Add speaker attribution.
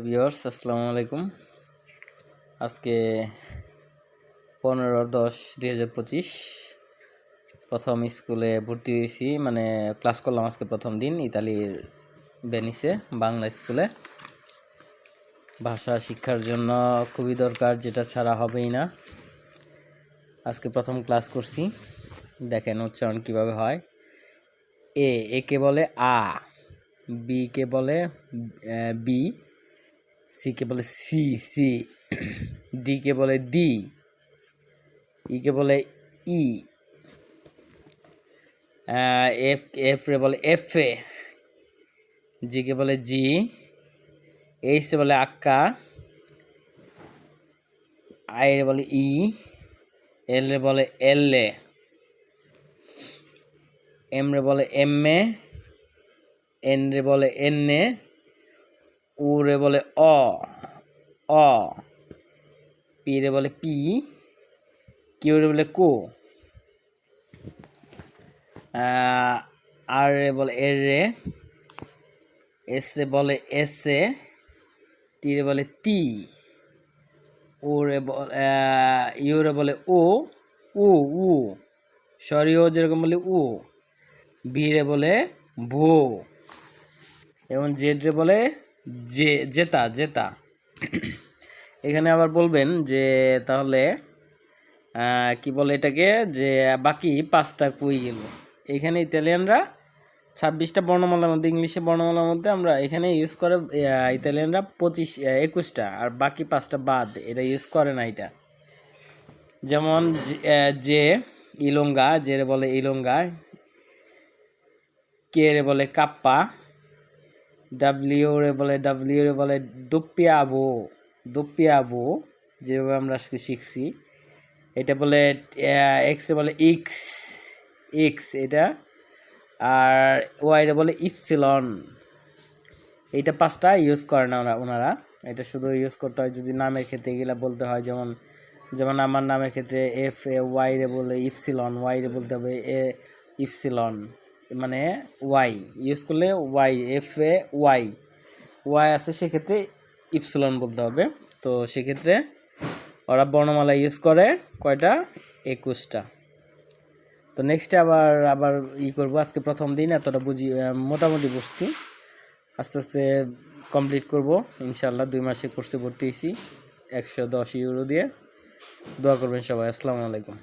Speaker 1: Viewers আসসালামু আলাইকুম। আজকে 15/10/2025 প্রথম স্কুলে ভর্তি হয়েছি, মানে ক্লাস করলাম আজকে প্রথম দিন ইতালির ভেনিসে বাংলা স্কুলে। ভাষা শিক্ষার জন্য খুবই দরকার, যেটা ছাড়া হবেই না। আজকে প্রথম ক্লাস করছি, দেখেন উচ্চারণ কিভাবে হয়। একে বলে আ, বি কে বলে বি, সি কে বলে সি সি, ডি কে বলে ডি, ই কে বলে ই, এফ রে বলে এফ এ, জি কে বলে জি, এইচ রে বলে আক্কা, আই রে বলে ই, এল রে বলে এল এ, এম রে বলে এম এ, এন রে বলে এন এ, উ রে বলে অ অ, পি রে বলে পি, কিউ রে বলে কো, আর রে বলে এর রে, এস রে বলে এস এ, টি রে বলে তি, ও রে ইউ রে বলে ও উ উ, সরি ও যেরকম বলে উ, বি রে বলে ভো, এবং জেড রে বলে জেতা জেতা। এখানে আবার বলবেন যে তাহলে কি বলে এটাকে, যে বাকি 5টা কই গেল। এখানে ইতালিয়ানরা 26টা বর্ণমালার মধ্যে, ইংলিশে বর্ণমালার মধ্যে আমরা এখানে ইউজ করে ইতালিয়ানরা 21টা, আর বাকি 5টা বাদ, এটা ইউজ করে না। এটা যেমন যে ইলঙ্গা, যে রে বলে ইলঙ্গা, কে রে বলে কাপ্পা, ডাব্লিউ রে বলে দোপ্পিয়াবো দোপ্পিয়াবো, যেভাবে আমরা শিখছি। এটা বলে এক্স রে বলে ইক্স ইক্স এটা, আর ওয়াই রে বলে ইপসিলন। এইটা 5টা ইউজ করে না ওনারা। এটা শুধু ইউজ করতে হয় যদি নামের ক্ষেত্রে এগুলা বলতে হয়। যেমন যেমন আমার নামের ক্ষেত্রে এফ এ ওয়াই রে বলে ইপসিলন, ওয়াই রে বলতে হবে এ ইপসিলন, মানে ওয়াই ইউজ করলে Y, F A Y Y আছে সেক্ষেত্রে ইপসিলন বলতে হবে। তো সেক্ষেত্রে ওরা বর্ণমালা ইউজ করে কয়টা, 21টা। তো নেক্সটে আবার করবো। আজকে প্রথম দিন, এতটা মোটামুটি বুঝছি, আস্তে আস্তে কমপ্লিট করব ইনশাল্লাহ। 2 মাসে কোর্সে ভর্তি হয়েছি 110 ইউরো দিয়ে। দোয়া করবেন সবাই। আসসালামু আলাইকুম।